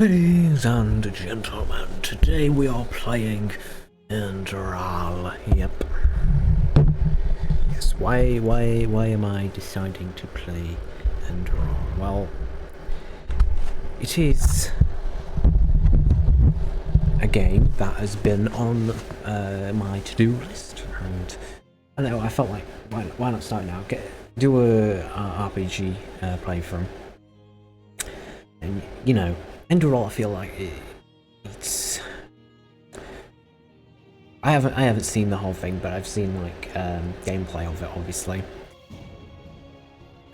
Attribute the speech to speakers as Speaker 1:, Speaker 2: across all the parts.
Speaker 1: Ladies and gentlemen, today we are playing Enderal. Yep. Yes, why am I deciding to play Enderal? Well, it is a game that has been on my to-do list, and I don't know, I felt like, why not start now? Do a RPG playthrough. And, you know, Enderal, I feel like it's... I haven't seen the whole thing, but I've seen like gameplay of it, obviously,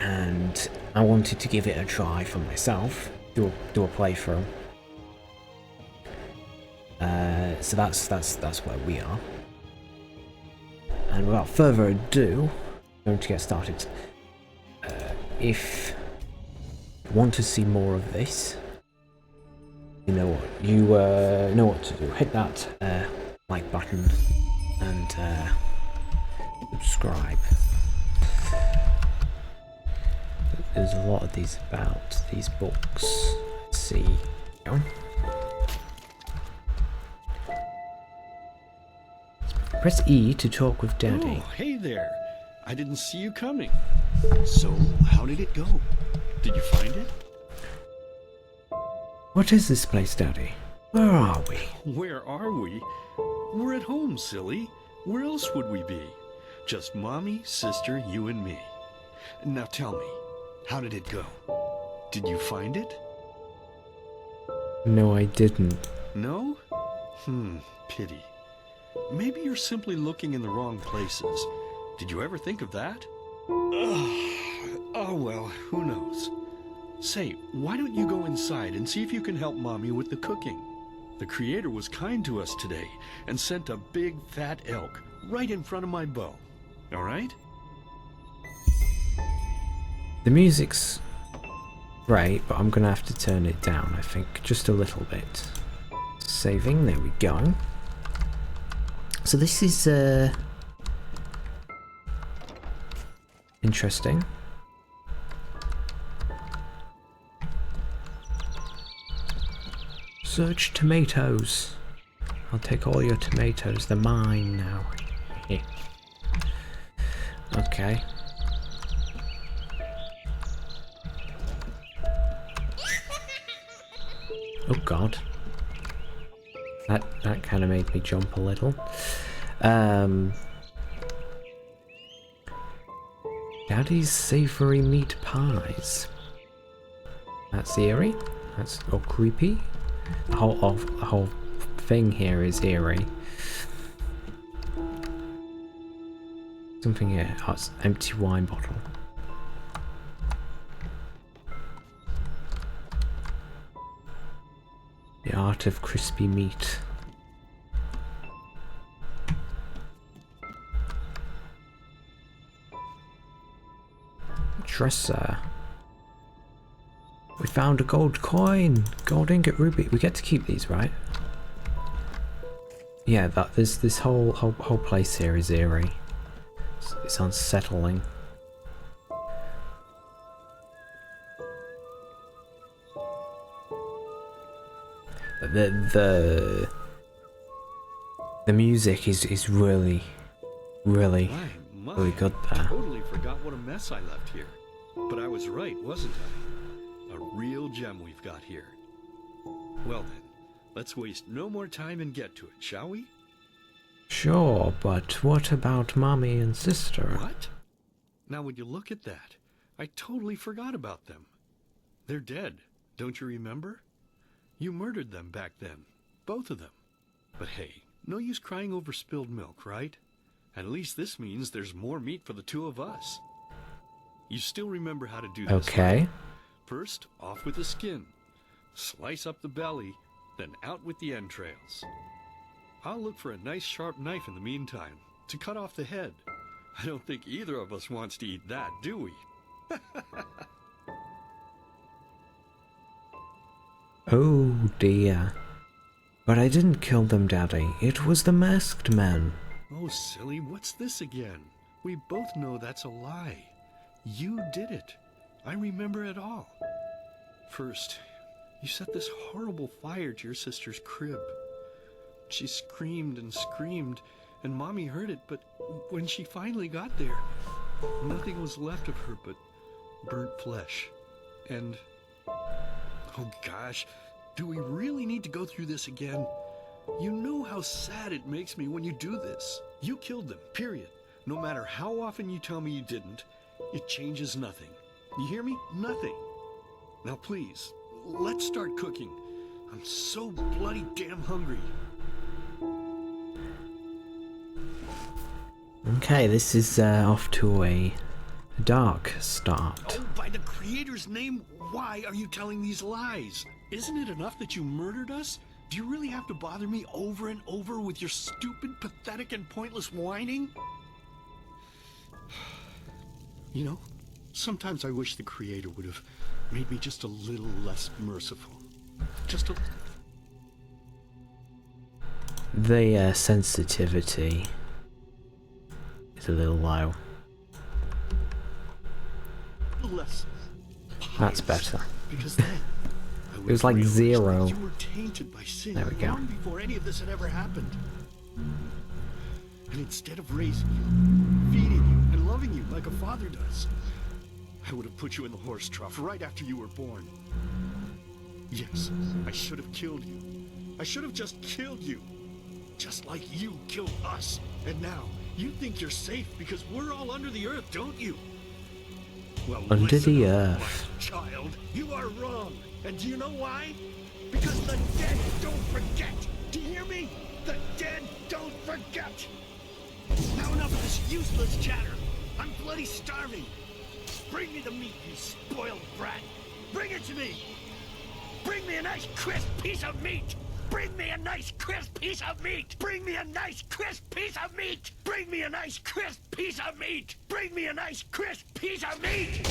Speaker 1: and I wanted to give it a try for myself, do a playthrough. So that's where we are, and without further ado, I'm going to get started. If you want to see more of this, you know what know what to do. Hit that like button and subscribe. There's a lot of these about these books. Let's see. Go. Press E to talk with Daddy.
Speaker 2: Oh, hey there. I didn't see you coming. So, how did it go? Did you find it?
Speaker 1: What is this place, Daddy? Where are we?
Speaker 2: Where are we? We're at home, silly. Where else would we be? Just Mommy, sister, you and me. Now tell me, how did it go? Did you find it?
Speaker 1: No, I didn't.
Speaker 2: No? Pity. Maybe you're simply looking in the wrong places. Did you ever think of that? Oh well, who knows? Say, why don't you go inside and see if you can help Mommy with the cooking? The Creator was kind to us today and sent a big fat elk right in front of my bow. All right?
Speaker 1: The music's great, but I'm gonna have to turn it down, I think, just a little bit. Saving, there we go. So this is interesting. Search tomatoes. I'll take all your tomatoes. They're mine now. Okay. Oh God. That kind of made me jump a little. Daddy's savory meat pies. That's eerie. That's creepy. The whole thing here is eerie. Something here. Oh, it's an empty wine bottle. The art of crispy meat. Dresser. We found a gold coin, gold ingot, ruby. We get to keep these, right? Yeah, this whole place here is eerie. It's unsettling. The music is really good there.
Speaker 2: I totally forgot what a mess I left here. But I was right, wasn't I? A real gem we've got here. Well then, let's waste no more time and get to it, shall we?
Speaker 1: Sure, but what about Mommy and Sister?
Speaker 2: What? Now would you look at that? I totally forgot about them. They're dead, don't you remember? You murdered them back then, both of them. But hey, no use crying over spilled milk, right? At least this means there's more meat for the two of us. You still remember how to do this,
Speaker 1: Okay.
Speaker 2: right? First, off with the skin. Slice up the belly, then out with the entrails. I'll look for a nice sharp knife in the meantime, to cut off the head. I don't think either of us wants to eat that, do we?
Speaker 1: Oh dear. But I didn't kill them, Daddy. It was the masked man.
Speaker 2: Oh, silly, what's this again? We both know that's a lie. You did it. I remember it all. First, You set this horrible fire to your sister's crib. She screamed and screamed, and Mommy heard it, but when she finally got there, nothing was left of her but burnt flesh. And... oh gosh, do we really need to go through this again? You know how sad it makes me when you do this. You killed them, period. No matter how often you tell me you didn't, it changes nothing. You hear me? Nothing. Now please, let's start cooking. I'm so bloody damn hungry.
Speaker 1: Okay, this is off to a dark start.
Speaker 2: Oh, by the Creator's name, why are you telling these lies? Isn't it enough that you murdered us? Do you really have to bother me over and over with your stupid, pathetic, and pointless whining? You know, sometimes I wish the Creator would have made me just a little less merciful. Just a...
Speaker 1: The sensitivity is a little low.
Speaker 2: less.
Speaker 1: That's better.
Speaker 2: Because then
Speaker 1: It was like 0.
Speaker 2: you were tainted by sin
Speaker 1: There we go.
Speaker 2: long before any of this had ever happened. And instead of raising you, feeding you, and loving you like a father does, I would have put you in the horse trough right after you were born. Yes, I should have killed you. I should have just killed you. Just like you killed us. And now, you think you're safe because we're all under the earth, don't you? Well,
Speaker 1: Under
Speaker 2: listen
Speaker 1: the
Speaker 2: up,
Speaker 1: earth.
Speaker 2: my child. You are wrong. And do you know why? Because the dead don't forget. Do you hear me? The dead don't forget. Now enough of this useless chatter. I'm bloody starving. Bring me the meat, you spoiled brat. Bring it to me. Bring me a nice crisp piece of meat. Bring me a nice crisp piece of meat. Bring me a nice crisp piece of meat. Bring me a nice crisp piece of meat. Bring me a nice crisp piece of meat.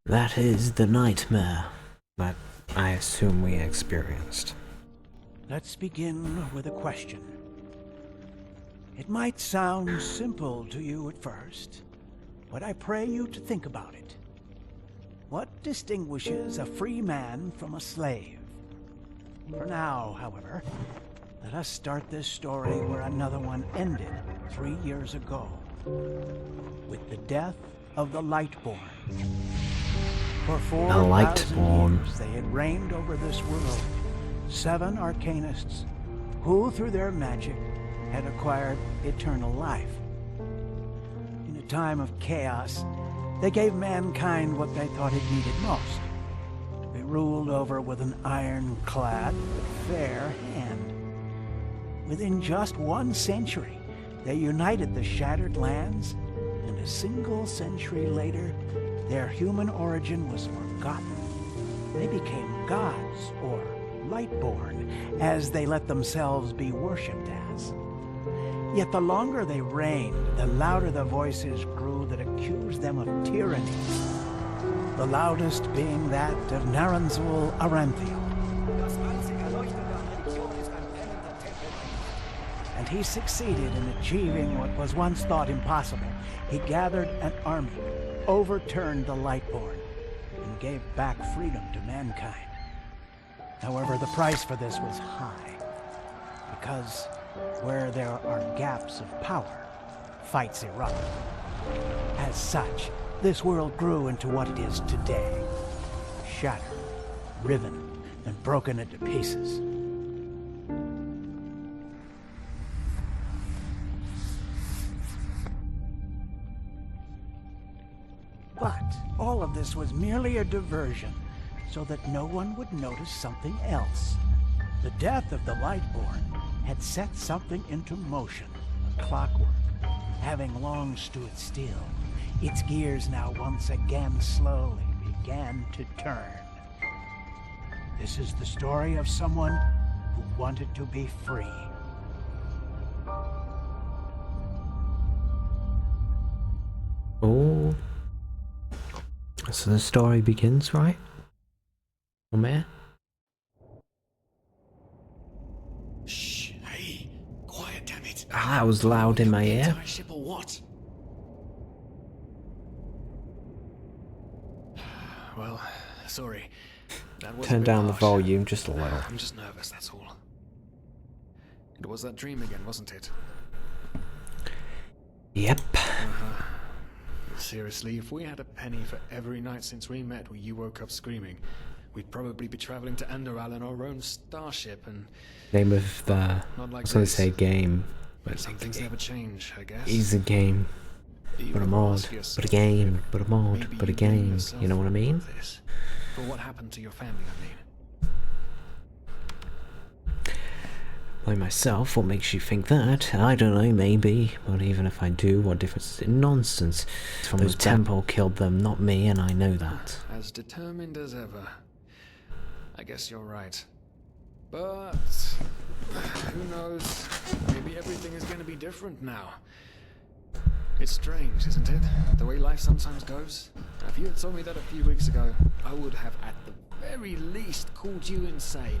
Speaker 1: That is the nightmare that I assume we experienced.
Speaker 3: Let's begin with a question. It might sound simple to you at first, but I pray you to think about it. What distinguishes a free man from a slave? For now, however, let us start this story where another one ended 3 years ago, with the death of the Lightborn. For 4,000
Speaker 1: Lightborn.
Speaker 3: years they had reigned over this world, 7 arcanists, who through their magic had acquired eternal life. In a time of chaos, they gave mankind what they thought it needed most, to be ruled over with an ironclad but fair hand. Within just 1 century, they united the shattered lands, and a single century later, their human origin was forgotten. They became gods, or Lightborn, as they let themselves be worshipped as. Yet the longer they reigned, the louder the voices grew that accused them of tyranny. The loudest being that of Naranzul Aranthiel. And he succeeded in achieving what was once thought impossible. He gathered an army, overturned the Lightborn, and gave back freedom to mankind. However, the price for this was high, because where there are gaps of power, fights erupt. As such, this world grew into what it is today, shattered, riven, and broken into pieces. But all of this was merely a diversion, so that no one would notice something else. The death of the Lightborn had set something into motion, clockwork, having long stood still. Its gears now once again slowly began to turn. This is the story of someone who wanted to be free.
Speaker 1: Oh. So the story begins, right? Omer?
Speaker 2: Shh, hey, quiet, damn it.
Speaker 1: that was loud in my
Speaker 4: The
Speaker 1: ear.
Speaker 4: entire ship or what? Well, sorry. That was a
Speaker 1: Turn
Speaker 4: bit
Speaker 1: down the
Speaker 4: harsh.
Speaker 1: volume just a little.
Speaker 4: I'm just nervous, that's all. It was that dream again, wasn't it?
Speaker 1: Yep.
Speaker 4: Seriously, if we had a penny for every night since we met where you woke up screaming, we'd probably be traveling to Enderal in our own starship and...
Speaker 1: Name of the... I
Speaker 4: Not like
Speaker 1: was going to
Speaker 4: this.
Speaker 1: say game. But
Speaker 4: Some things never change, I guess.
Speaker 1: it's a game.
Speaker 4: You
Speaker 1: But a
Speaker 4: ever
Speaker 1: mod.
Speaker 4: ask
Speaker 1: But a
Speaker 4: yourself
Speaker 1: game.
Speaker 4: if
Speaker 1: But a mod.
Speaker 4: maybe
Speaker 1: But a
Speaker 4: you blame
Speaker 1: game.
Speaker 4: yourself
Speaker 1: You know what I
Speaker 4: for
Speaker 1: mean?
Speaker 4: this? For what happened to your family, I mean?
Speaker 1: Blame myself. What makes you think that? I don't know, maybe. But even if I do, what difference is it? Nonsense. Those temple killed them, not me, and I know that.
Speaker 4: As determined as ever. I guess you're right. But who knows? Maybe everything is going to be different now. It's strange, isn't it? The way life sometimes goes. If you had told me that a few weeks ago, I would have at the very least called you insane.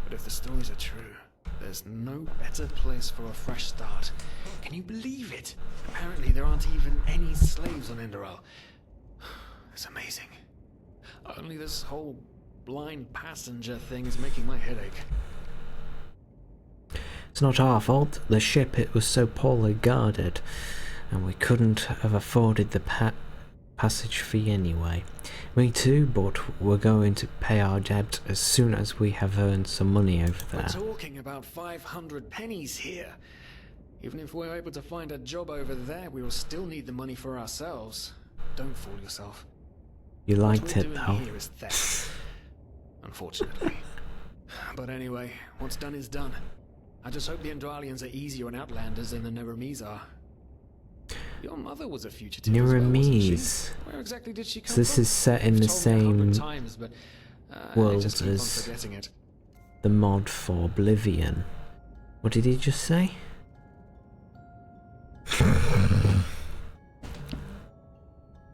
Speaker 4: But if the stories are true, there's no better place for a fresh start. Can you believe it? Apparently there aren't even any slaves on Enderal. It's amazing. Only this whole blind passenger thing is making my head ache.
Speaker 1: It's not our fault. The ship, it was so poorly guarded, and we couldn't have afforded the passage fee anyway. Me too, but we're going to pay our debt as soon as we have earned some money over
Speaker 4: We're
Speaker 1: there.
Speaker 4: talking about 500 pennies here. Even if we're able to find a job over there, we will still need the money for ourselves. Don't fool yourself.
Speaker 1: You liked
Speaker 4: What
Speaker 1: it
Speaker 4: we're
Speaker 1: though.
Speaker 4: doing here is theft. Unfortunately. But anyway, what's done is done. I just hope the Endralians are easier on Outlanders than the Neremes are. Your mother was a fugitive as well, wasn't she?
Speaker 1: Neremes.
Speaker 4: Where exactly did she come
Speaker 1: So this
Speaker 4: from?
Speaker 1: is set in
Speaker 4: You've
Speaker 1: the
Speaker 4: told me 100
Speaker 1: same
Speaker 4: times, but, I
Speaker 1: world
Speaker 4: just keep on
Speaker 1: as
Speaker 4: forgetting it.
Speaker 1: the mod for Oblivion. What did he just say?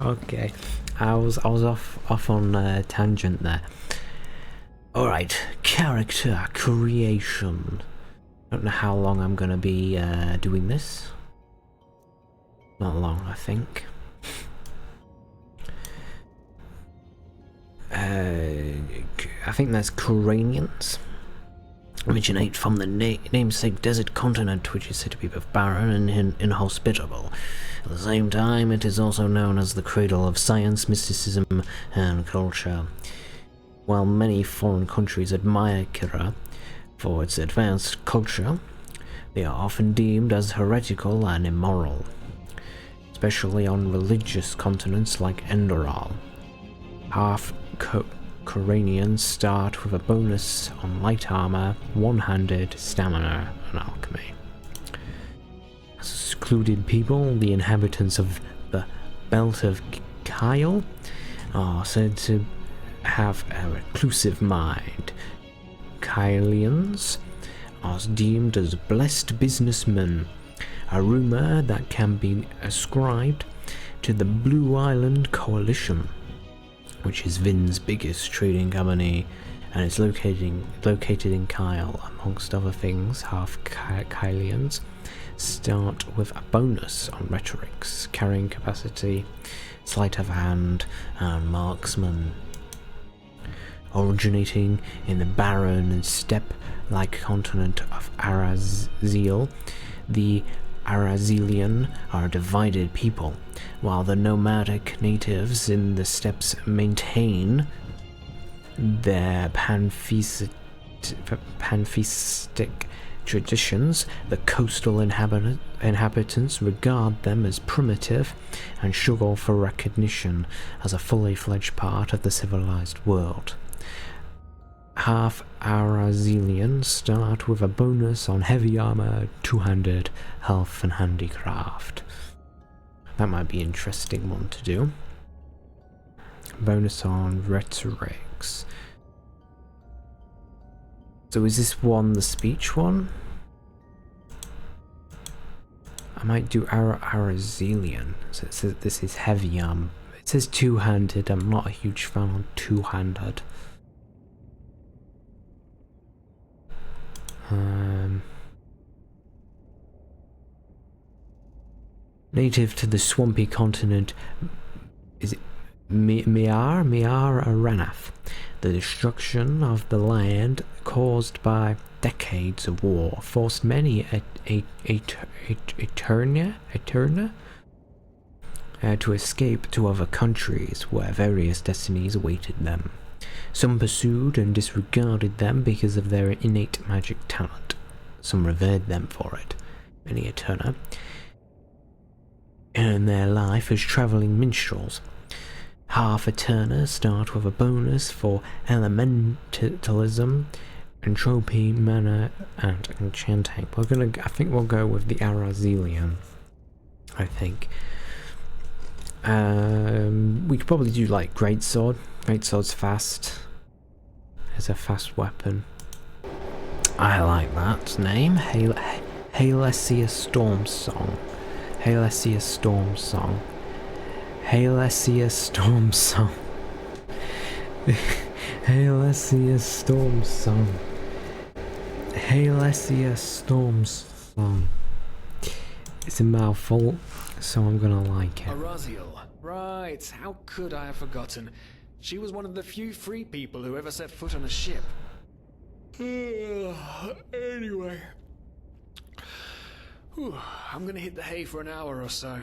Speaker 1: Okay, I was off on a tangent there. All right, character creation. Don't know how long I'm gonna be doing this. Not long, I think. I think there's Coranians. Originate from the namesake desert continent, which is said to be both barren and inhospitable. At the same time, it is also known as the cradle of science, mysticism, and culture. While many foreign countries admire Kira for its advanced culture, they are often deemed as heretical and immoral, especially on religious continents like Enderal. Half-Coranians start with a bonus on light armor, one-handed, stamina, and alchemy. As secluded people, the inhabitants of the Belt of Kyle are said to have a reclusive mind. Kylians are deemed as blessed businessmen, a rumor that can be ascribed to the Blue Island Coalition, which is Vynn's biggest trading company, and it's located in Kyle. Amongst other things, half-Kylians start with a bonus on rhetorics, carrying capacity, sleight of hand, and marksman. Originating in the barren and steppe-like continent of Araziel, the Arazelian are a divided people, while the nomadic natives in the steppes maintain their pantheistic traditions. The coastal inhabitants regard them as primitive and struggle for recognition as a fully fledged part of the civilized world. Half-Arazelians start with a bonus on heavy armor, two-handed, health, and handicraft. That might be an interesting one to do. Bonus on rhetorics. So is this one the speech one? I might do Arazelian. So it says this is heavy armor. It says two-handed. I'm not a huge fan on two-handed. native to the swampy continent, is it Miar Aranath. The destruction of the land caused by decades of war forced many Eterna to escape to other countries where various destinies awaited them. Some pursued and disregarded them because of their innate magic talent. Some revered them for it. Many Eterna earn their life as travelling minstrels. Half Eterna start with a bonus for elementalism, entropy, mana, and enchanting. I think we'll go with the Arazelian. I think. We could probably do like Greatsword. Greatsword's fast. It's a fast weapon. I like that name. Halesia Storm Song. Halesia Storm Song. Halesia Storm Song. Halesia Storm Song. Halesia Storm Song. It's a mouthful, so I'm gonna like it.
Speaker 4: Araziel. Right, how could I have forgotten? She was one of the few free people who ever set foot on a ship. Anyway. Whew, I'm gonna hit the hay for an hour or so.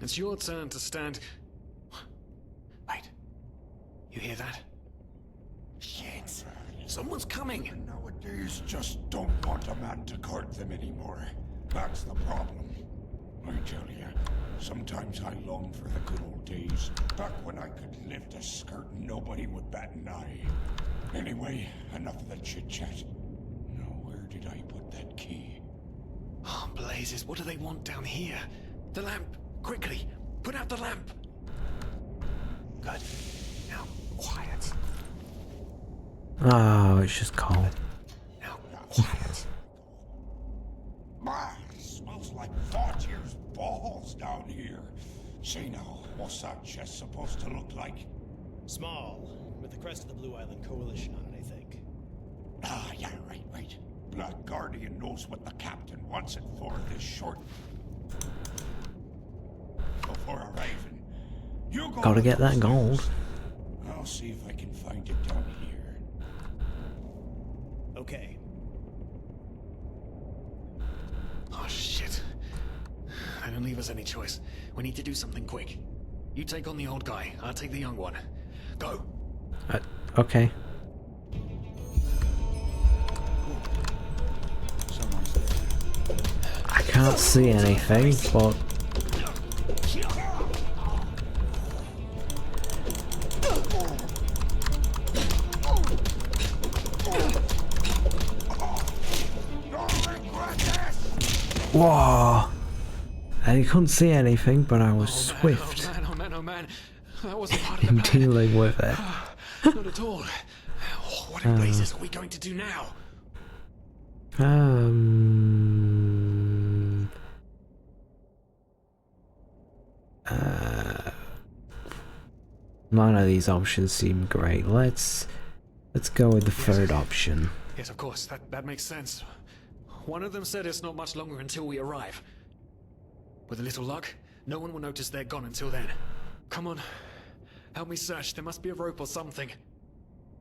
Speaker 4: It's your turn to stand... Wait. You hear that? Shit. Someone's coming.
Speaker 5: Nowadays just don't want a man to guard them anymore. That's the problem. I tell you, sometimes I long for the good old days, back when I could lift a skirt and nobody would bat an eye. Anyway, enough of the chit-chat. Now, where did I put that key?
Speaker 4: Oh, blazes, what do they want down here? The lamp! Quickly! Put out the lamp! Good. Now, quiet.
Speaker 1: Oh, it's just cold.
Speaker 4: Now, quiet.
Speaker 5: It smells like 40 years balls down here. Say now, what's that chest supposed to look like?
Speaker 6: Small, with the crest of the Blue Island Coalition on it, I think.
Speaker 5: Ah, yeah, right. Black Guardian knows what the captain wants it for this short... Before arriving, you go...
Speaker 1: Gotta get that gold.
Speaker 5: I'll see if I can find it down here.
Speaker 6: Okay.
Speaker 4: Oh, shit. They don't leave us any choice. We need to do something quick. You take on the old guy, I'll take the young one. Go!
Speaker 1: Okay. I can't see anything, but... Whoa! I couldn't see anything, but I was swift
Speaker 4: Oh man. That wasn't part of the
Speaker 1: in
Speaker 4: plan.
Speaker 1: dealing with it.
Speaker 4: Not at all. What in blazes are we going to do now?
Speaker 1: None of these options seem great. Let's go with the third option.
Speaker 4: Yes, of course. That makes sense. One of them said it's not much longer until we arrive. With a little luck, no one will notice they're gone until then. Come on. Help me search. There must be a rope or something.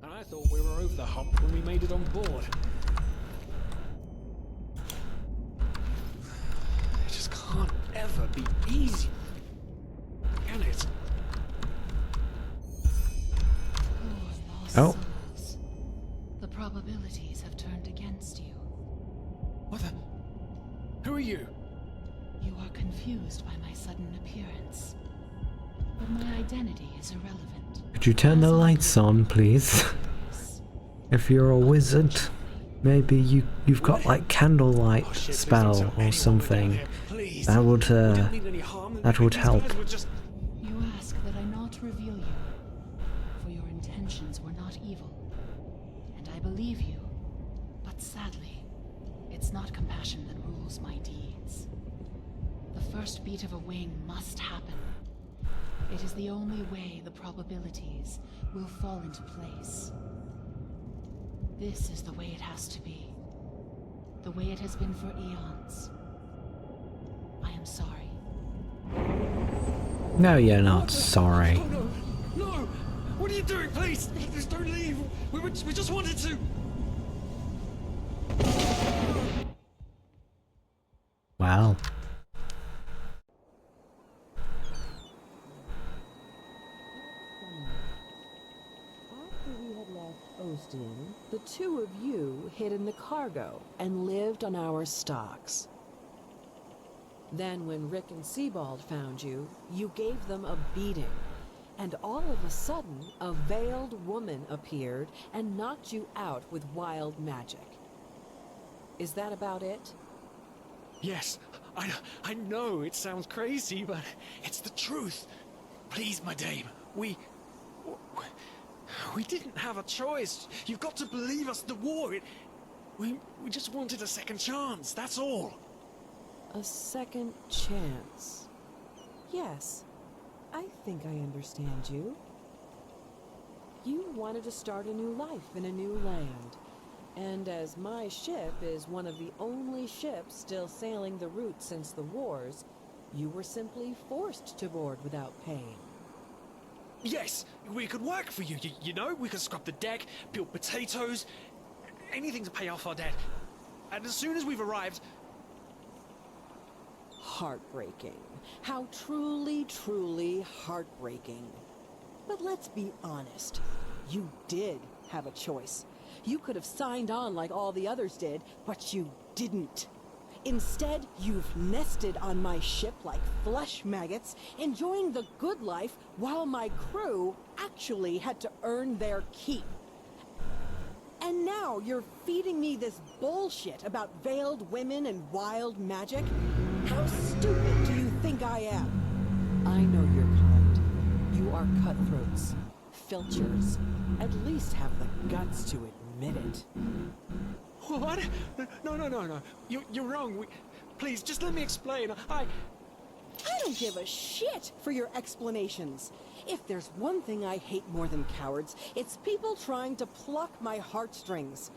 Speaker 6: And I thought we were over the hump when we made it on board.
Speaker 4: It just can't ever be easy. Can it?
Speaker 1: Oh.
Speaker 7: The probabilities have turned against you.
Speaker 4: What the? Who are you?
Speaker 7: You are confused by my sudden appearance. But my identity is irrelevant.
Speaker 1: Could you turn the lights on, please? If you're a wizard, maybe you've got like candlelight
Speaker 4: Oh, shit, please don't
Speaker 1: spell
Speaker 4: tell
Speaker 1: or
Speaker 4: anyone we're
Speaker 1: something.
Speaker 4: down here, please.
Speaker 1: That would
Speaker 4: We don't mean any harm.
Speaker 1: that would
Speaker 4: These
Speaker 1: help.
Speaker 4: guys were just...
Speaker 7: You ask that I not reveal you, for your intentions were not evil. And I believe you. But sadly, it's not compassion that rules my deeds. The first beat of a wing must happen. It is the only way the probabilities will fall into place. This is the way it has to be. The way it has been for eons. I am sorry.
Speaker 1: No, you're not sorry.
Speaker 4: Oh no! No! What are you doing? Please! Please don't leave! We just wanted to...
Speaker 1: Well.
Speaker 8: After we had left Ostin, the two of you hid in the cargo and lived on our stocks. Then when Rick and Sebald found you, you gave them a beating. And all of a sudden, a veiled woman appeared and knocked you out with wild magic. Is that about it?
Speaker 4: Yes, I know it sounds crazy, but it's the truth. Please, my dame, we didn't have a choice. You've got to believe us, the war, we just wanted a second chance, that's all.
Speaker 8: A second chance. Yes, I think I understand you. You wanted to start a new life in a new land. And as my ship is one of the only ships still sailing the route since the wars, you were simply forced to board without paying.
Speaker 4: Yes, we could work for you, you know? We could scrub the deck, peel potatoes, anything to pay off our debt. And as soon as we've arrived...
Speaker 8: Heartbreaking. How truly, truly heartbreaking. But let's be honest. You did have a choice. You could have signed on like all the others did, but you didn't. Instead, you've nested on my ship like flesh maggots, enjoying the good life while my crew actually had to earn their keep. And now you're feeding me this bullshit about veiled women and wild magic? How stupid do you think I am? I know your kind. You are cutthroats, filchers. At least have the guts to admit it.
Speaker 4: What? No. You're wrong. Please, just let me explain. I
Speaker 8: don't give a shit for your explanations. If there's one thing I hate more than cowards, it's people trying to pluck my heartstrings.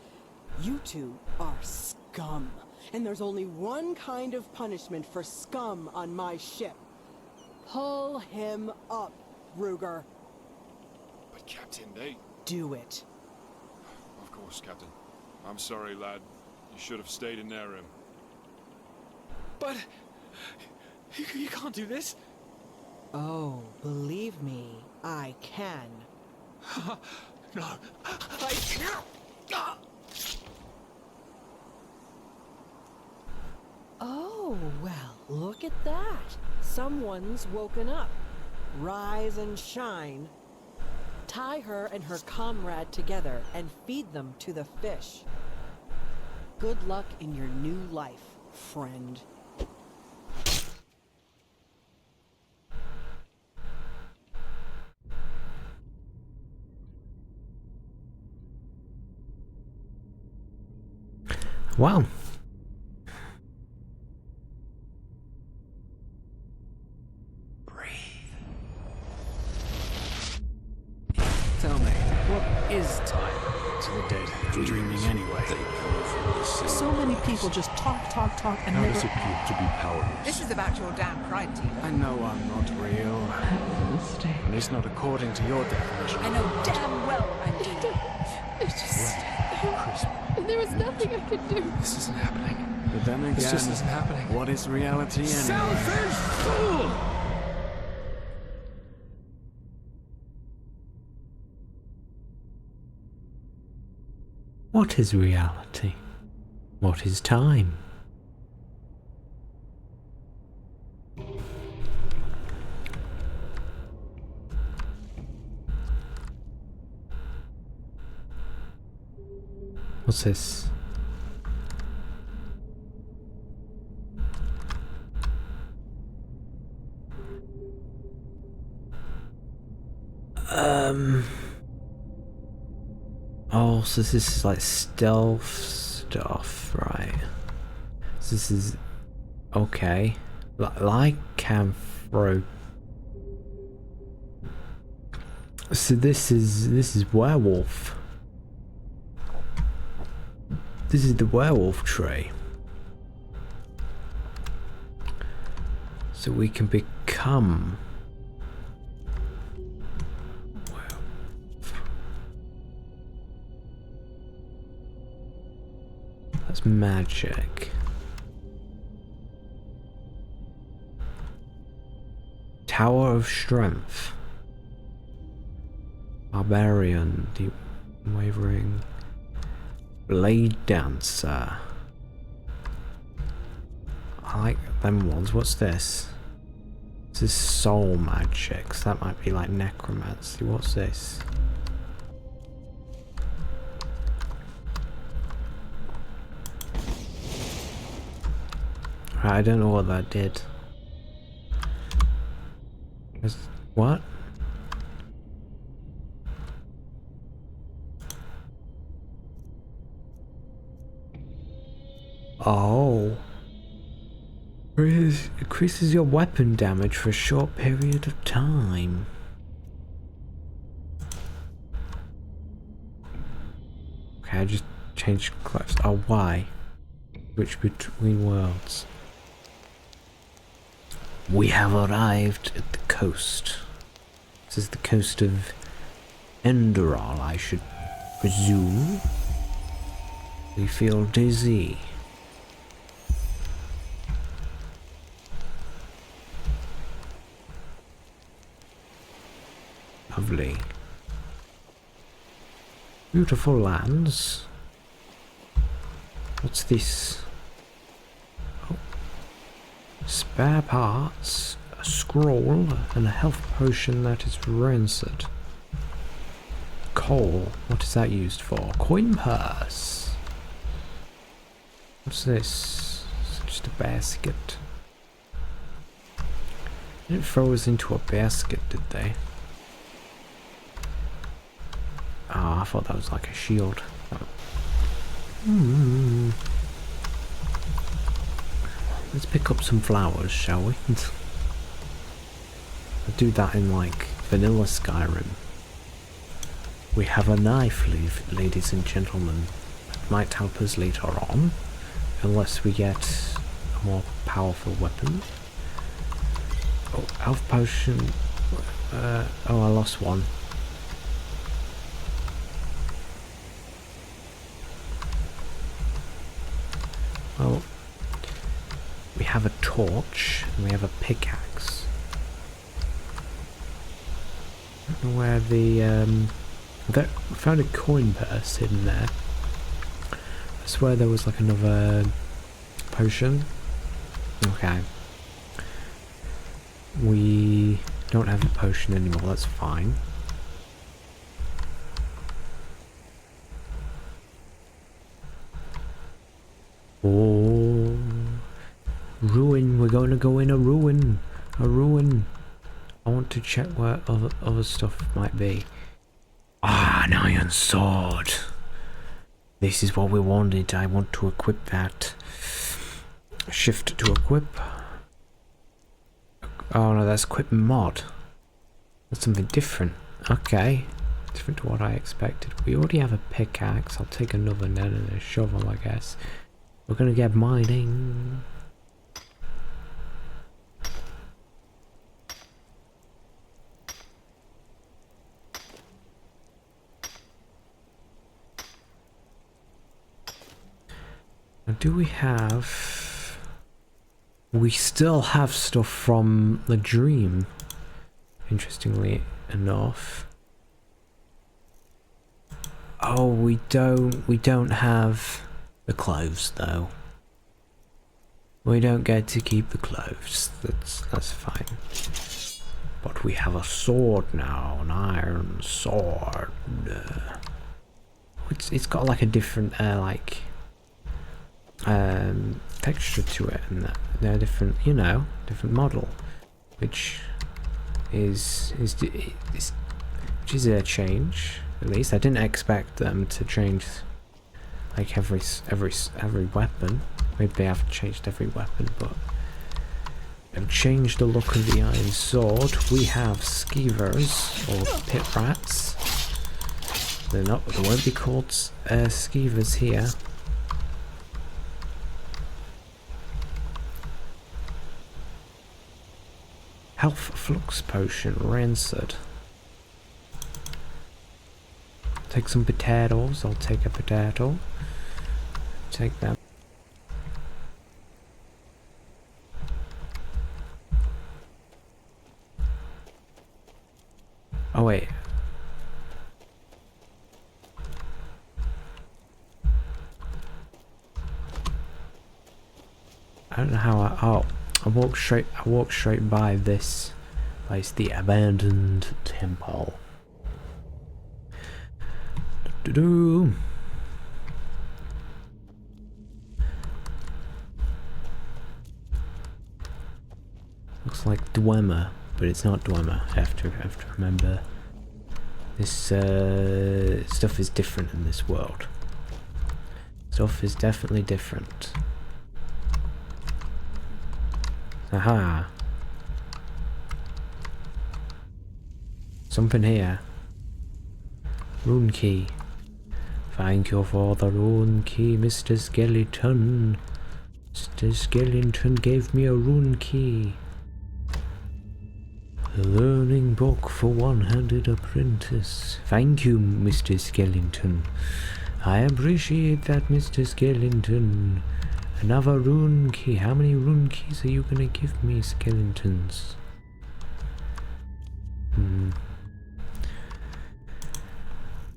Speaker 8: You two are scum. And there's only one kind of punishment for scum on my ship. Pull him up, Ruger.
Speaker 9: But Captain, they...
Speaker 8: Do it.
Speaker 9: Of course, Captain. I'm sorry, lad. You should have stayed in their room.
Speaker 4: But... You can't do this.
Speaker 8: Oh, believe me, I can.
Speaker 4: No.
Speaker 8: Oh, well, look at that. Someone's woken up. Rise and shine. Tie her and her comrade together and feed them to the fish. Good luck in your new life, friend.
Speaker 1: Wow.
Speaker 6: Tell me, what is time to the dead? Dreaming anyway.
Speaker 10: So many people just talk, and
Speaker 11: How
Speaker 10: never...
Speaker 11: does it feel to be powerless?
Speaker 10: This is about your damn pride, Tina.
Speaker 6: I know I'm not real. At least not according to your definition.
Speaker 10: I know damn well I'm doing.
Speaker 11: It's just...
Speaker 12: There was nothing I could do.
Speaker 6: This isn't happening. But then again,
Speaker 11: This just isn't happening.
Speaker 6: What is reality anyway?
Speaker 11: Selfish fool!
Speaker 1: What is reality? What is time? What's this? Oh, so this is like stealth stuff, right? So this is okay. Like can throw. So this is werewolf. This is the werewolf tree. So we can become That's magic. Tower of Strength. Barbarian. Deep Wavering. Blade Dancer. I like them ones. What's this? This is soul magic. So that might be like necromancy. What's this? I don't know what that did. What? Oh. Increases your weapon damage for a short period of time. Okay, I just changed clothes. Oh, why? Switch between worlds. We have arrived at the coast. This is the coast of Enderal, I should presume. We feel dizzy. Lovely. Beautiful lands. What's this? Oh. Spare parts, a scroll, and a health potion that is rancid. Coal. What is that used for? Coin purse. What's this? It's just a basket. They didn't throw us into a basket, did they? Ah, I thought that was like a shield. Let's pick up some flowers, shall we? I'll do that in like vanilla Skyrim. We have a knife, ladies and gentlemen. That might help us later on, unless we get a more powerful weapon. Oh, health potion. Oh, I lost one. Well, we have a torch and we have a pickaxe. I don't know where the I found a coin purse hidden there. I swear there was like another potion. Okay. We don't have a potion anymore, that's fine. Oh, ruin. We're going to go in a ruin. A ruin. I want to check where other stuff might be. Ah, an iron sword. This is what we wanted. I want to equip that. Shift to equip. Oh no, that's equip mod. That's something different. Okay. Different to what I expected. We already have a pickaxe. I'll take another net and a shovel, I guess. We're gonna get mining. Now, do we have... We still have stuff from the dream, interestingly enough. Oh, we don't have the clothes though. We don't get to keep the clothes. That's fine. But we have a sword now, an iron sword. It's got like a different texture to it, and they're different, you know, different model, which is a change. At least I didn't expect them to change like every weapon. Maybe they haven't changed every weapon, but they've changed the look of the iron sword. We have skeevers or pit rats. They won't be called skeevers here. Health flux potion, rancid. Take some potatoes. I'll take a potato. Take that. wait. I don't know how I walked straight by this place, the abandoned temple. Do-do-do. Looks like Dwemer, but it's not Dwemer. I have to remember. This stuff is different in this world. Stuff is definitely different. Aha. Something here. Rune key. Thank you for the rune key, Mr. Skeleton. Mr. Skeleton gave me a rune key. A learning book for one-handed apprentice. Thank you, Mr. Skeleton. I appreciate that, Mr. Skeleton. Another rune key. How many rune keys are you gonna give me, skeletons?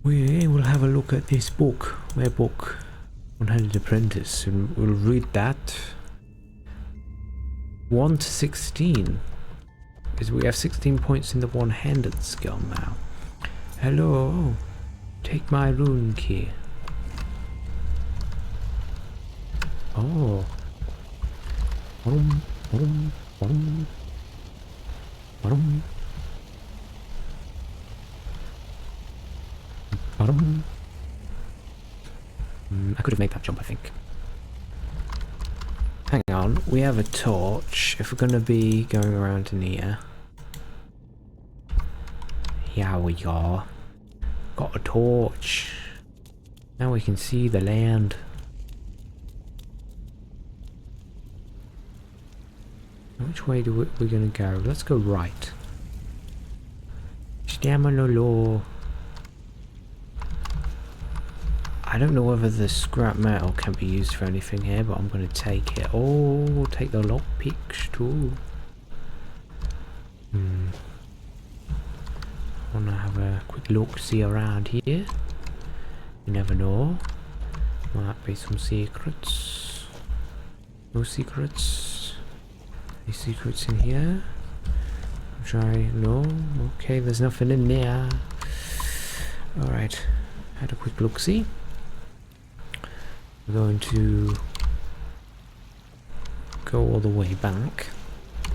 Speaker 1: We will have a look at this book. My book. One-handed apprentice. And we'll read that. 1 to 16. Because we have 16 points in the one-handed skill now. Hello. Take my rune key. Oh. I could have made that jump, I think. Hang on, we have a torch. If we're gonna be going around in here. Here we go. Got a torch. Now we can see the land. Which way do we gonna go? Let's go right. Stamina law. I don't know whether the scrap metal can be used for anything here, but I'm gonna take it. Oh, we'll take the lockpicks too. I wanna have a quick look, see around here. You never know. Might be some secrets. No secrets. Any secrets in here? No. Okay, there's nothing in there. Alright. Had a quick look, see. We're going to go all the way back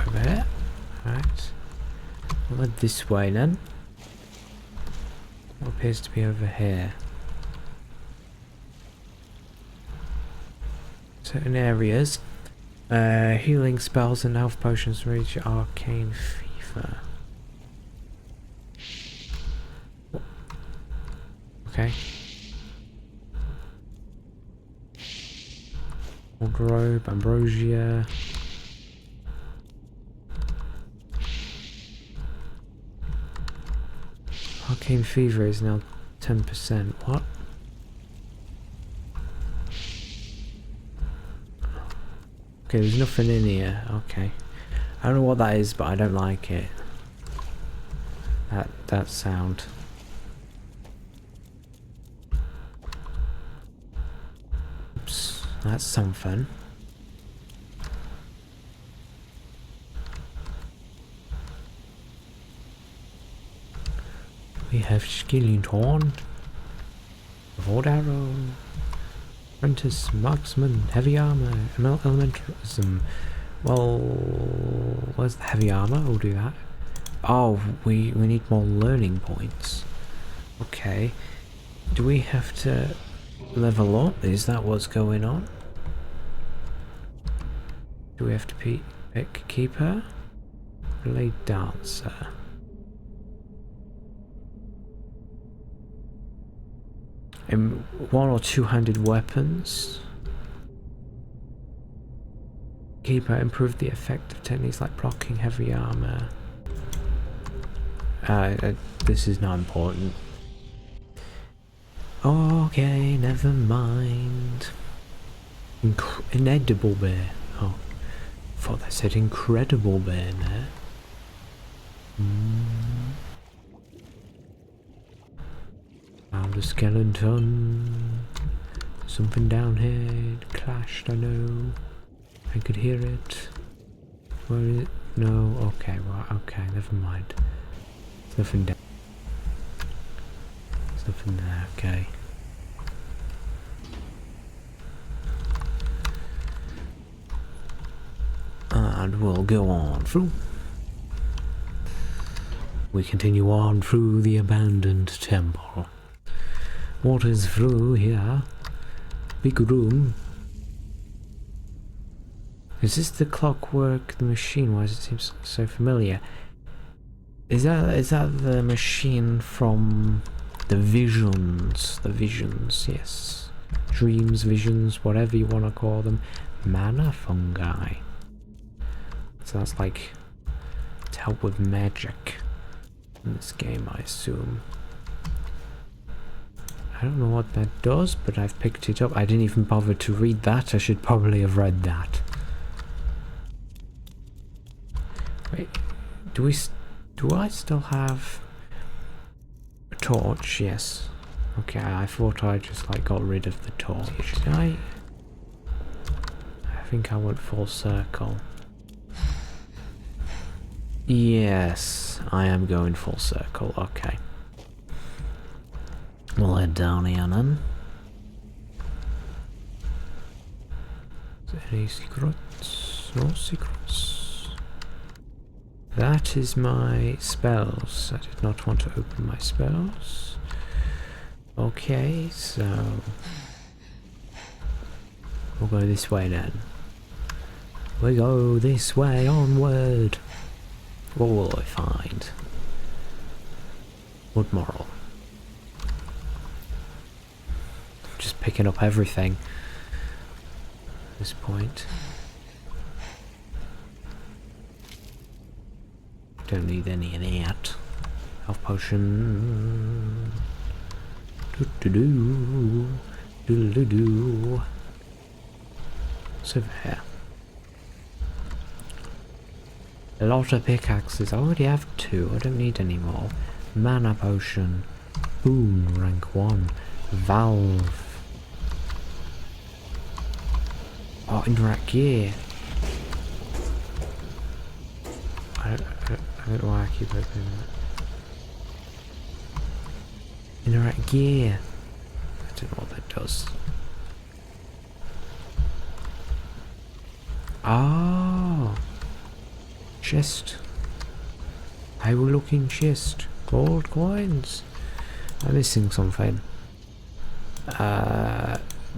Speaker 1: over here. Alright. We'll head this way then. What appears to be over here? Certain areas. Healing spells and health potions reach arcane fever. Okay. Old robe, ambrosia. Arcane fever is now 10%. What? Okay, there's nothing in here. Okay. I don't know what that is, but I don't like it. That sound. Oops, that's something. We have skeleton, void arrow, apprentice, marksman, heavy armor, elementalism. Well, where's the heavy armor? We'll do that. Oh, we need more learning points. Okay. Do we have to level up? Is that what's going on? Do we have to pick keeper? Relay dancer. One or two-handed weapons. Keeper, improve the effect of techniques like blocking, heavy armor. This is not important. Okay, never mind. Inedible bear. Oh, I thought that said incredible bear there. the skeleton. Something down here. It clashed, I know. I could hear it. Where is it? No, okay, well, okay, never mind. There's nothing down. There's nothing there, okay. And we'll go on through. We continue on through the abandoned temple. What is through here? Big room. Is this the clockwork, the machine? Why does it seem so familiar? Is that the machine from the visions? The visions, yes. Dreams, visions, whatever you want to call them. Mana fungi. So that's like to help with magic in this game, I assume. I don't know what that does, but I've picked it up. I didn't even bother to read that. I should probably have read that. Wait, do I still have a torch? Yes. Okay, I thought I just like got rid of the torch. Did I think I went full circle. Yes, I am going full circle. Okay. We'll head down here then. Is there any secrets? No secrets. That is my spells. I did not want to open my spells. Okay, so we'll go this way then. We go this way onward. What will I find? Wood moral. Just picking up everything at this point. Don't need any of that. Health potion. Do-do-do. Do-do-do. What's over here? A lot of pickaxes. I already have 2. I don't need any more. Mana potion. Boon, rank 1. Valve. Oh, interact gear. I don't know why I keep opening that. Interact gear. I don't know what that does. Ah. Chest. I will look in chest. Gold coins. I'm missing something.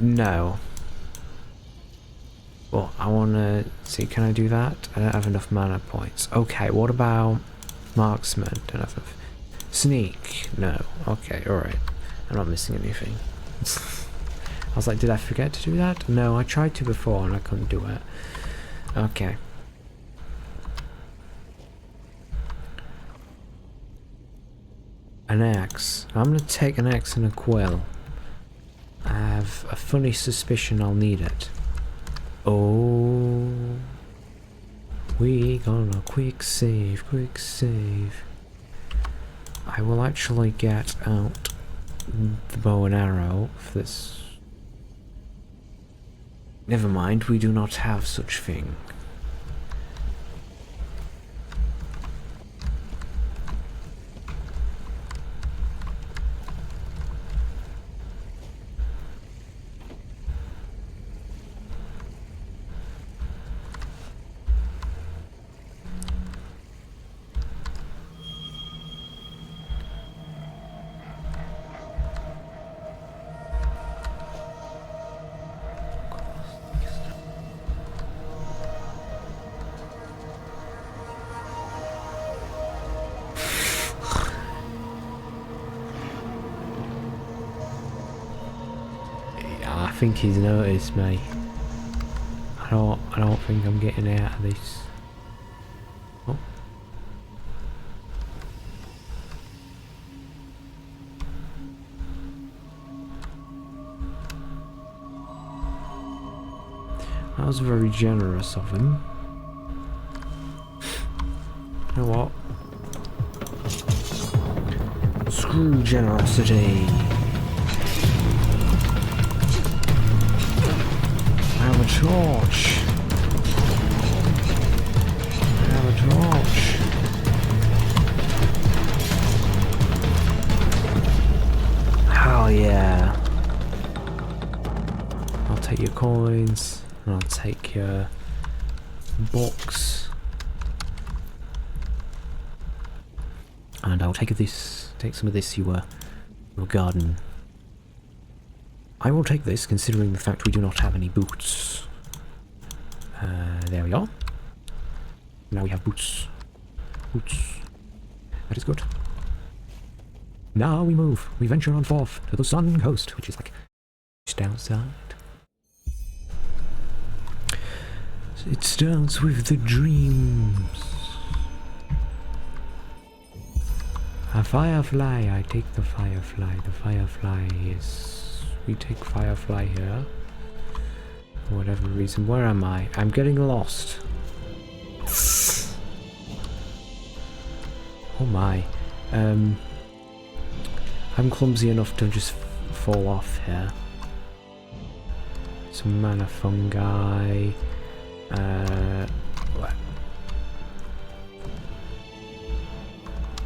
Speaker 1: No. Well, I wanna see, can I do that? I don't have enough mana points. Okay, what about marksman? Don't have enough. Sneak? No. Okay, alright. I'm not missing anything. I was like, did I forget to do that? No, I tried to before and I couldn't do it. Okay. An axe. I'm gonna take an axe and a quill. I have a funny suspicion I'll need it. Oh, we gonna quick save, quick save. I will actually get out the bow and arrow for this. Never mind, we do not have such thing. I think he's noticed me. I don't think I'm getting out of this. Oh. That was very generous of him. You know what? Screw generosity. torch. I have a torch. Hell yeah. I'll take your coins, and I'll take your books. And I'll take some of this, your garden. I will take this, considering the fact we do not have any boots. There we are. Now we have boots. Boots. That is good. Now we move. We venture on forth to the Sun Coast, which is like just outside. It starts with the dreams. A firefly. I take the firefly. The firefly is... We take firefly here. For whatever reason. Where am I? I'm getting lost. Oh my. I'm clumsy enough to just fall off here. Some mana fungi. What?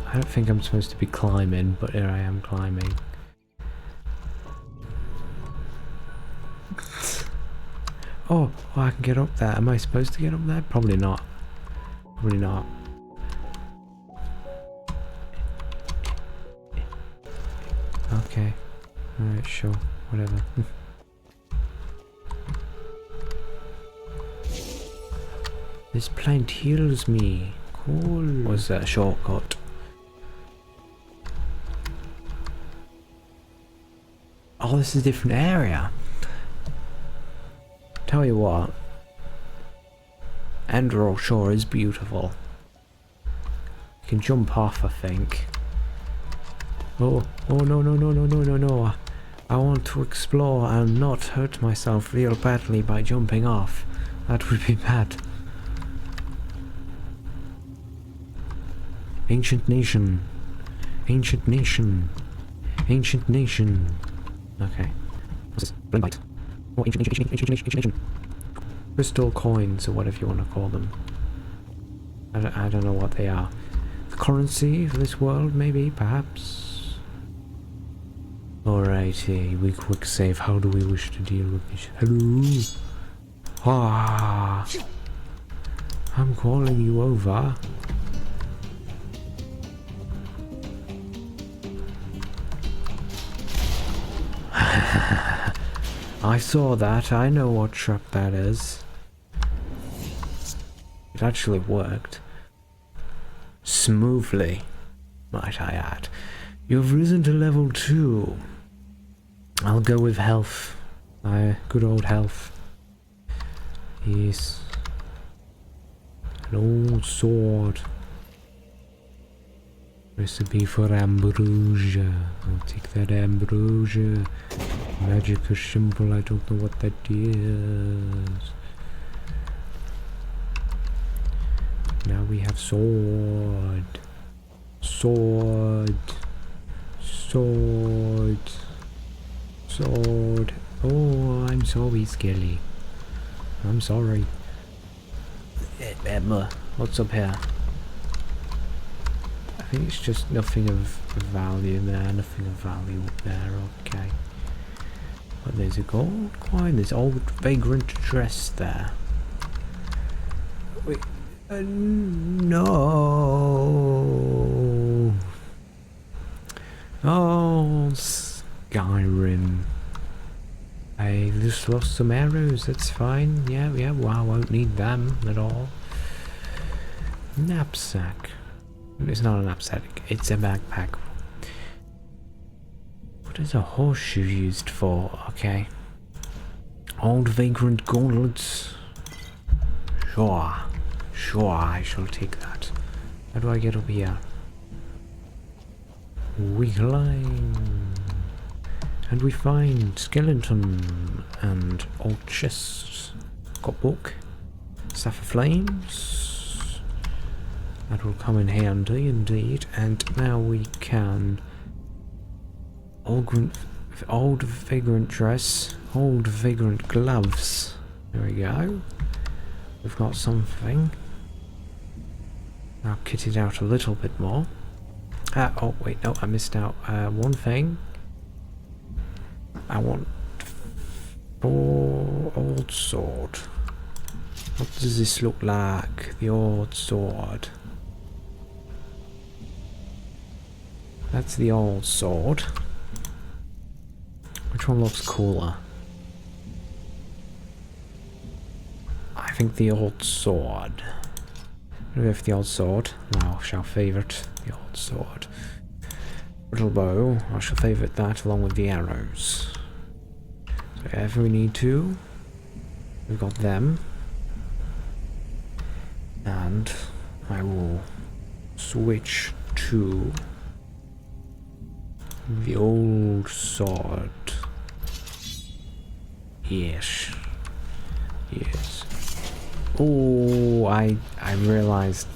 Speaker 1: I don't think I'm supposed to be climbing, but here I am climbing. Oh, I can get up there. Am I supposed to get up there? Probably not. Probably not. Okay. Alright, sure. Whatever. This plant heals me. Cool. Was that a shortcut? Oh, this is a different area. Tell you what. Enderal sure is beautiful. You can jump off, I think. Oh no. I want to explore and not hurt myself real badly by jumping off. That would be bad. Ancient nation. Ancient nation. Ancient nation. Okay. What's this? Blend bite. Oh, ancient nation. Crystal coins, or whatever you want to call them. I don't know what they are. The currency for this world, maybe, perhaps. Alrighty, we quick save. How do we wish to deal with this? Hello? Ah! I'm calling you over. I saw that. I know what trap that is. It actually worked. Smoothly, might I add. You've risen to level 2. I'll go with health. Good old health. Yes. An old sword. Recipe for ambrosia. I'll take that ambrosia. Magic is simple, I don't know what that is. Now we have sword. Sword. Sword. Sword. Oh, I'm sorry, Skelly. I'm sorry. Emma, what's up here? I think it's just nothing of value there, nothing of value up there, okay. But there's a gold coin, there's old vagrant dress there. Wait, no. Oh, Skyrim. I just lost some arrows, that's fine. Yeah, well, I won't need them at all. Knapsack. It's not a knapsack, it's a backpack. What is a horseshoe used for? Okay. Old vagrant gauntlets. Sure. Sure, I shall take that. How do I get up here? We climb. And we find skeleton and old chests. Got book. Staff of Flames. That will come in handy indeed. And now we can... Old vagrant dress. Old vagrant gloves. There we go. We've got something. Now kit it out a little bit more. Oh wait, no, I missed out one thing. I want 4 old sword. What does this look like? The old sword. That's the old sword. Which one looks cooler? I think the old sword. I'll go for the old sword. Now I shall favourite the old sword. Little bow, I shall favourite that along with the arrows. So if we need to, we've got them. And I will switch to the old sword. Yes. Yes. Oh, I realised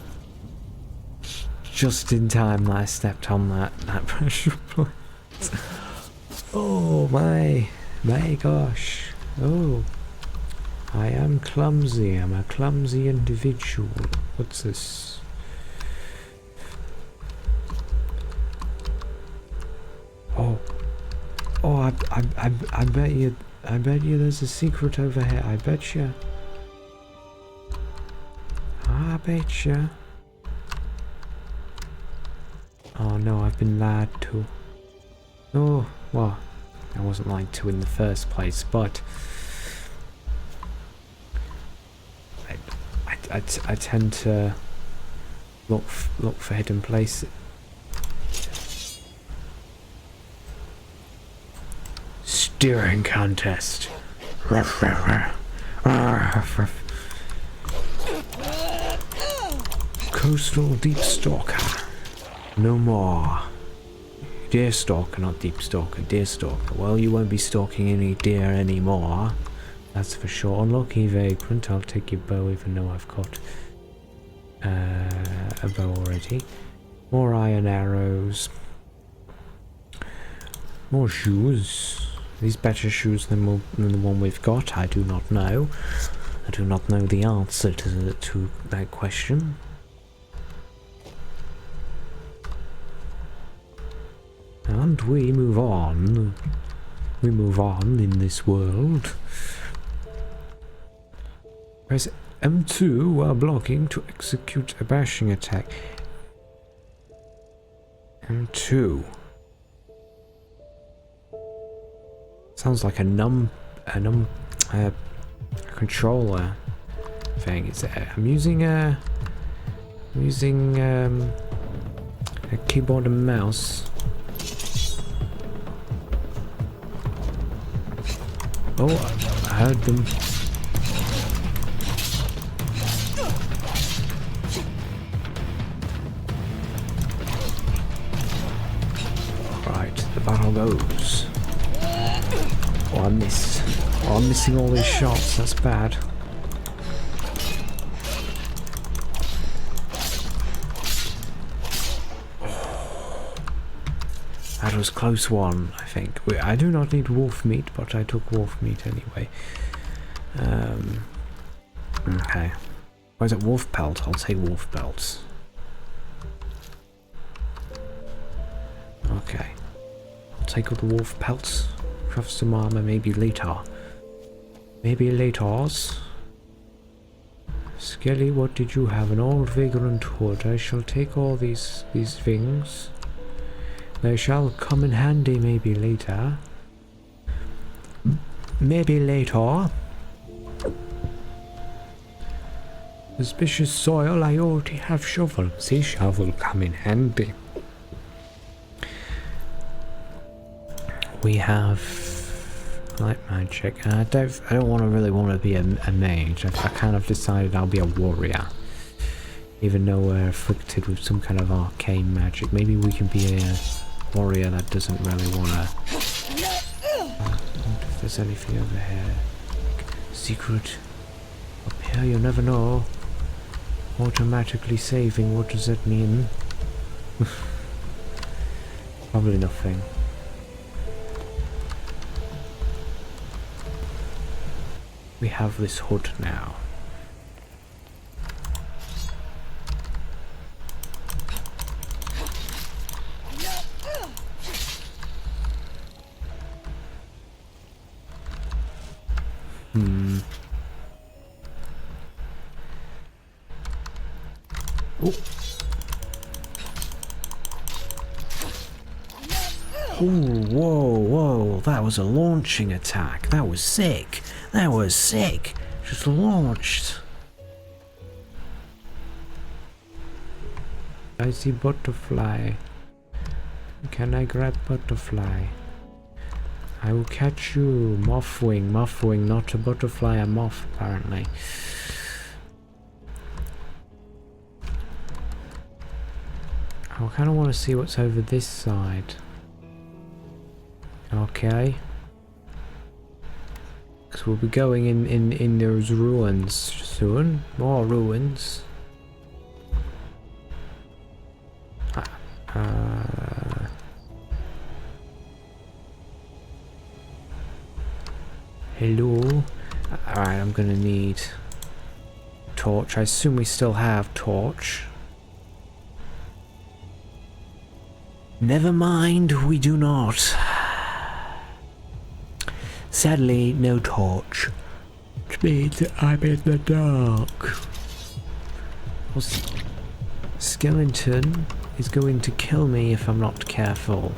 Speaker 1: just in time that I stepped on that pressure plate. Oh my gosh. Oh, I am clumsy. I'm a clumsy individual. What's this? Oh, I bet you there's a secret over here. I bet you. I bet you. Oh no, I've been lied to. Oh, well, I wasn't lied to in the first place, but I tend to look for hidden places. Steering contest. Ruff, ruff, ruff. Ruff, ruff. Coastal deep stalker. No more. Deer stalker, not deep stalker. Deer stalker. Well, you won't be stalking any deer anymore. That's for sure. Unlucky vagrant. I'll take your bow, even though I've got a bow already. More iron arrows. More shoes. These better shoes than the one we've got. I do not know. I do not know the answer to that question. And we move on. We move on in this world. Press M2 while blocking to execute a bashing attack. M2. Sounds like a controller thing. I'm using a keyboard and mouse. Oh, I heard them. Right, the battle goes. Oh, I missed. Oh, I'm missing all these shots. That's bad. That was close one, I think. I do not need wolf meat, but I took wolf meat anyway. Okay. Where's it? Wolf pelt? I'll take wolf pelts. Okay. I'll take all the wolf pelts. Craft some armor, maybe later. Maybe later's. Skelly, what did you have? An old vagrant hood. I shall take all these things. They shall come in handy maybe later. Maybe later. Suspicious soil, I already have shovel. See, shovel come in handy. We have light magic. I don't really want to be a mage. I kind of decided I'll be a warrior. Even though we're afflicted with some kind of arcane magic. Maybe we can be a warrior that doesn't really want to. I wonder if there's anything over here. Secret. Up here, you never know. Automatically saving, what does that mean? Probably nothing. we have this hood now. Oh. Oh, whoa, whoa, that was a launching attack. That was sick. That was sick. Just launched. I see butterfly. Can I grab butterfly? I will catch you. Mothwing, mothwing, not a butterfly, a moth apparently. I kind of want to see what's over this side. Okay. Because we'll be going in those ruins soon. More ruins. Hello. Alright, I'm gonna need torch. I assume we still have torch. Never mind, we do not. Sadly, no torch. Which means that I'm in the dark. Skeleton is going to kill me if I'm not careful.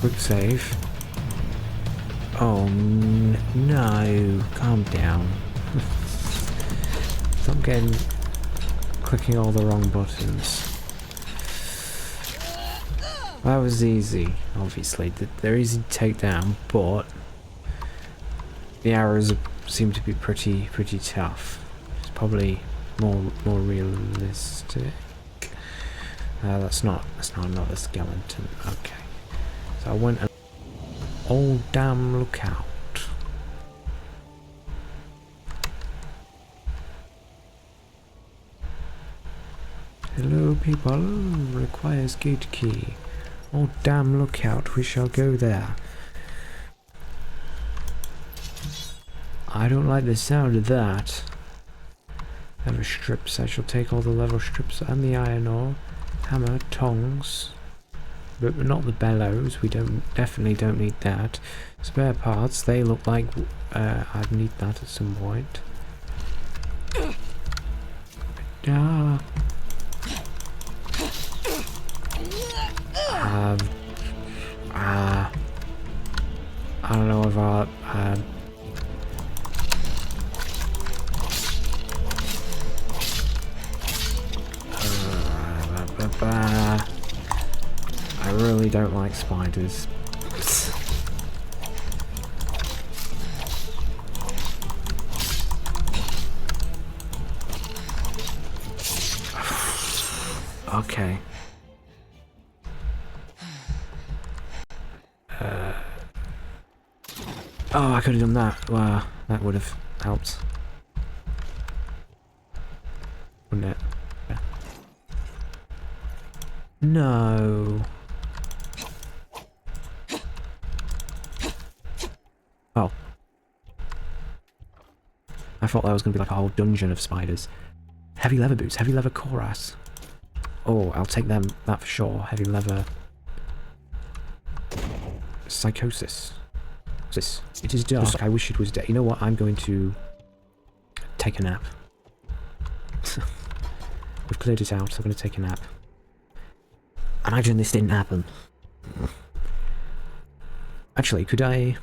Speaker 1: Quick save. Oh no, calm down. Stop clicking all the wrong buttons. That was easy, obviously. They're easy to take down, but the arrows seem to be pretty tough. It's probably more realistic. That's not another skeleton. Okay. So I went and oh damn, look out. Hello people, requires gate key. Oh damn, look out, we shall go there. I don't like the sound of that. Lever strips, I shall take all the lever strips and the iron ore. Hammer, tongs. But not the bellows, we definitely don't need that. Spare parts, they look like I'd need that at some point. Ah. I don't know if I really don't like spiders. Okay. Oh, I could have done that. Wow, that would have helped. Wouldn't it? Yeah. No. Oh. I thought that was going to be like a whole dungeon of spiders. Heavy leather boots, heavy leather cuirass. Oh, I'll take that for sure. Heavy leather. Psychosis. It is dark. I wish it was day. You know what? I'm going to take a nap. We've cleared it out, so I'm going to take a nap. Imagine this didn't happen. Actually, could I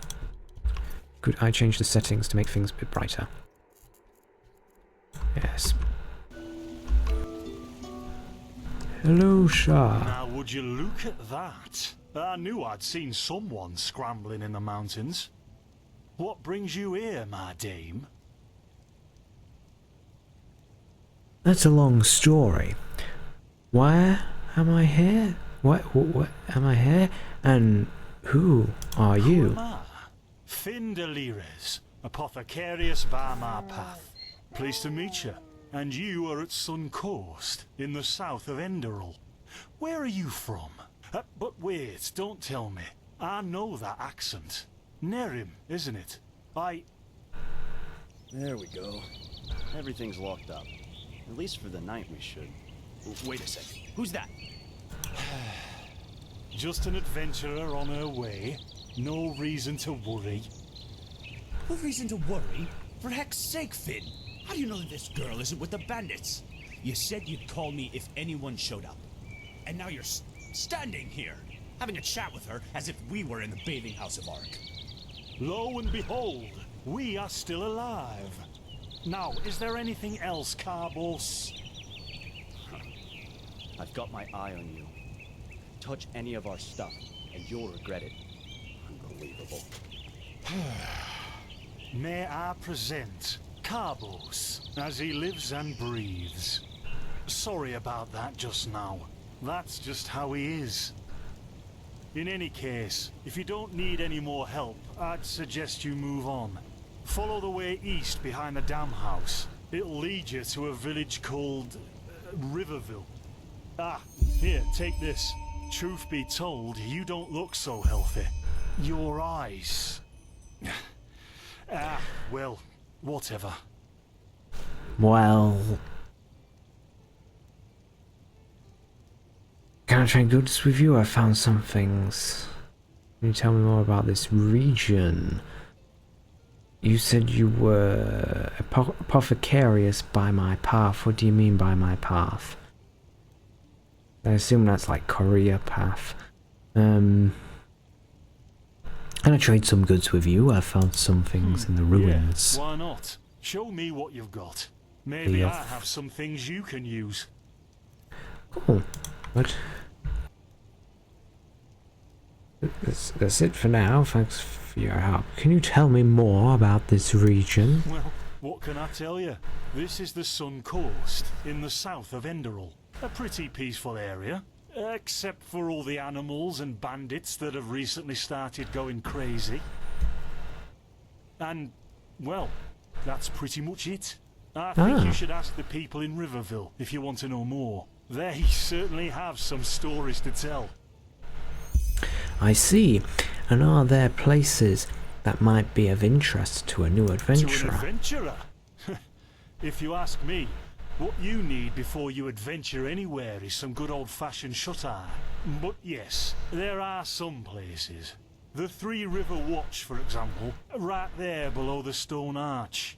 Speaker 1: change the settings to make things a bit brighter? Yes. Hello, Shah.
Speaker 13: Now, would you look at that? I knew I'd seen someone scrambling in the mountains. What brings you here, my dame?
Speaker 1: That's a long story. Why am I here? What am I here? And who are you?
Speaker 13: Who am I? Vynn, apothecarius by my path. Pleased to meet you. and you are at Sun Coast, in the south of Enderal. Where are you from? But wait, don't tell me. I know that accent. Nerim, isn't it?
Speaker 14: There we go. Everything's locked up. At least for the night we should. Wait a second. Who's that?
Speaker 13: Just an adventurer on her way. No reason to worry.
Speaker 15: No reason to worry? For heck's sake, Vynn! How do you know that this girl isn't with the bandits? You said you'd call me if anyone showed up. And now you're standing here, having a chat with her as if we were in the bathing house of Ark.
Speaker 13: Lo and behold, we are still alive. Now, is there anything else, Carbos?
Speaker 14: I've got my eye on you. Touch any of our stuff, and you'll regret it. Unbelievable.
Speaker 13: May I present Carbos, as he lives and breathes. Sorry about that just now. That's just how he is. In any case, if you don't need any more help, I'd suggest you move on. Follow the way east behind the dam house. It'll lead you to a village called Riverville. Ah, here, take this. Truth be told, you don't look so healthy. Your eyes... well, whatever.
Speaker 1: Well... Can I trade goods with you? I found some things. Can you tell me more about this region? You said you were apothecarius by my path. What do you mean by my path? I assume that's like career path. Can I trade some goods with you? I found some things in the ruins.
Speaker 13: Yeah, why not? Show me what you've got. Maybe I have some things you can use.
Speaker 1: Cool. What? That's it for now. Thanks for your help. Can you tell me more about this region?
Speaker 13: Well, what can I tell you? This is the Sun Coast, in the south of Enderal. A pretty peaceful area, except for all the animals and bandits that have recently started going crazy. And, well, that's pretty much it. I think you should ask the people in Riverville if you want to know more. They certainly have some stories to tell.
Speaker 1: I see. And are there places that might be of interest to a new adventurer?
Speaker 13: To an adventurer? If you ask me, what you need before you adventure anywhere is some good old-fashioned shut-eye. But yes, there are some places. The Three River Watch, for example, right there below the stone arch.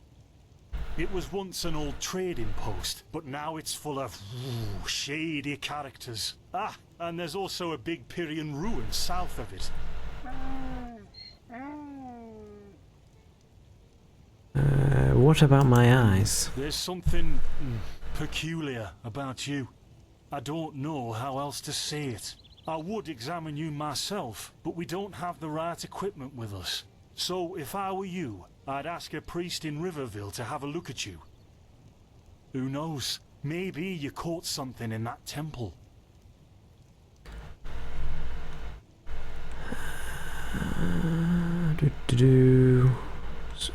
Speaker 13: It was once an old trading post, but now it's full of shady characters. Ah, and there's also a big Pyrian ruin south of it.
Speaker 1: What about my eyes?
Speaker 13: There's something peculiar about you. I don't know how else to say it. I would examine you myself, but we don't have the right equipment with us. So if I were you, I'd ask a priest in Riverville to have a look at you. Who knows? Maybe you caught something in that temple.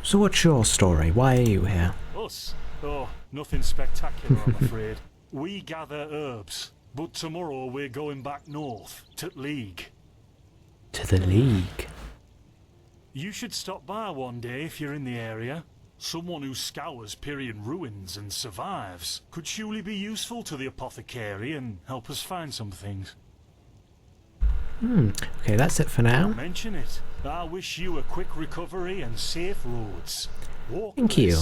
Speaker 1: So what's your story? Why are you here?
Speaker 13: Us? Oh, nothing spectacular, I'm afraid. We gather herbs, but tomorrow we're going back north, to League.
Speaker 1: To the League?
Speaker 13: You should stop by one day if you're in the area. Someone who scours Pyrian ruins and survives could surely be useful to the apothecary and help us find some things.
Speaker 1: Okay, that's it for now.
Speaker 13: Don't mention it. I wish you a quick recovery and safe roads. Walk
Speaker 1: Thank you.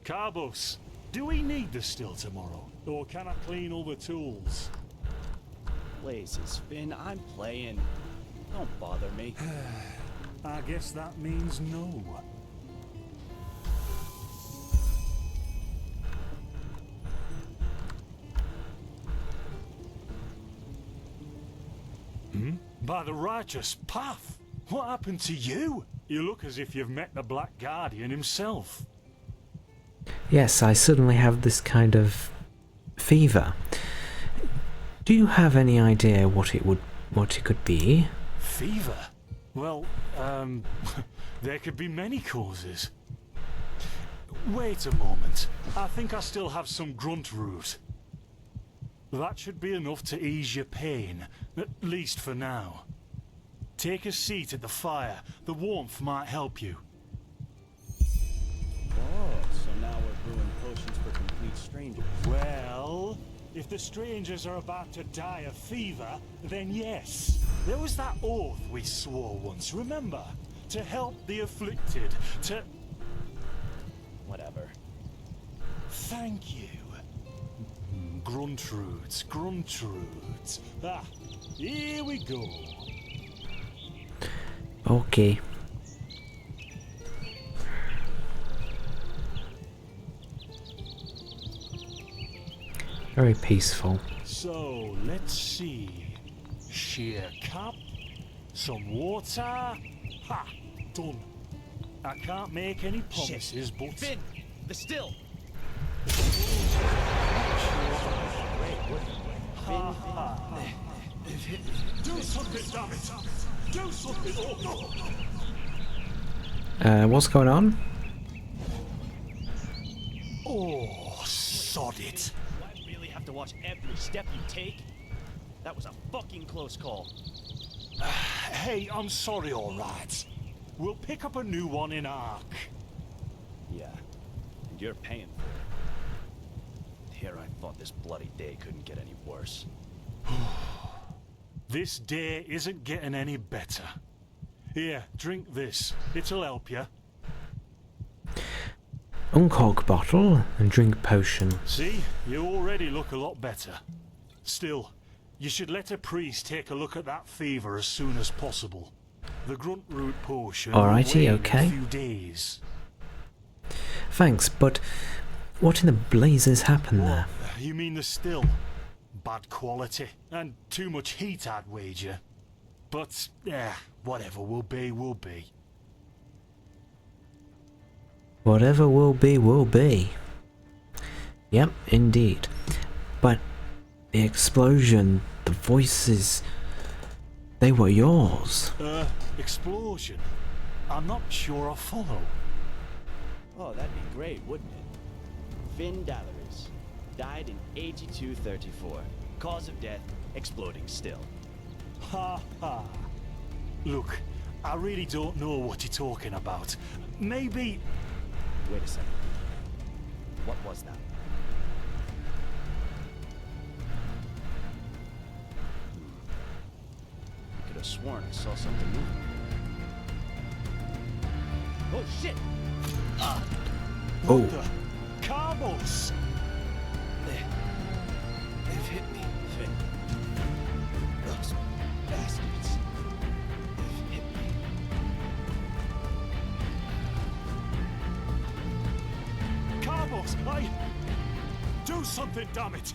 Speaker 13: Carbos, do we need the still tomorrow? Or can I clean all the tools?
Speaker 14: Blazes, Vynn, I'm playing. Don't bother me.
Speaker 13: I guess that means no. By the righteous path? What happened to you? You look as if you've met the Black Guardian himself.
Speaker 1: Yes, I suddenly have this kind of fever. Do you have any idea what it could be?
Speaker 13: Fever? Well, there could be many causes. Wait a moment. I think I still have some grunt root. That should be enough to ease your pain, at least for now. Take a seat at the fire. The warmth might help you.
Speaker 14: Oh, so now we're brewing potions for complete strangers.
Speaker 13: Well, if the strangers are about to die of fever, then yes. There was that oath we swore once, remember? To help the afflicted, to...
Speaker 14: Whatever.
Speaker 13: Thank you. Gruntroots, Gruntroots. Ah, here we go.
Speaker 1: Okay. Very peaceful.
Speaker 13: So, let's see. Sheer cup, some water. Ha! Done. I can't make any promises, but...
Speaker 14: Vynn! The still!
Speaker 13: Do something, damn it! Do something! Oh, no!
Speaker 1: What's going on?
Speaker 13: Oh, sod it.
Speaker 14: Do I really have to watch every step you take? That was a fucking close call.
Speaker 13: Hey, I'm sorry, alright. We'll pick up a new one in Ark.
Speaker 14: Yeah, and you're paying for it. Here I thought this bloody day couldn't get any worse.
Speaker 13: This day isn't getting any better. Here, drink this. It'll help you.
Speaker 1: Uncork bottle and drink potion.
Speaker 13: See? You already look a lot better. Still, you should let a priest take a look at that fever as soon as possible. The grunt root potion
Speaker 1: Alrighty,
Speaker 13: will wane
Speaker 1: okay.
Speaker 13: in a few days.
Speaker 1: Thanks, but what in the blazes happened there?
Speaker 13: You mean the still? Bad quality and too much heat, I'd wager. But, whatever will be, will be.
Speaker 1: Whatever will be, will be. Yep, indeed. But the explosion, the voices, they were yours.
Speaker 13: Explosion? I'm not sure I follow.
Speaker 14: Oh, that'd be great, wouldn't it? Vynn Dalaris died in 8234. Cause of death, exploding still.
Speaker 13: Ha ha. Look, I really don't know what you're talking about. Maybe...
Speaker 14: Wait a second. What was that? I could have sworn I saw something moving. Oh shit!
Speaker 1: Oh.
Speaker 13: Carbos!
Speaker 14: They've hit me, Vynn. Those bastards. They've hit me.
Speaker 13: Carbos, do something, damn it!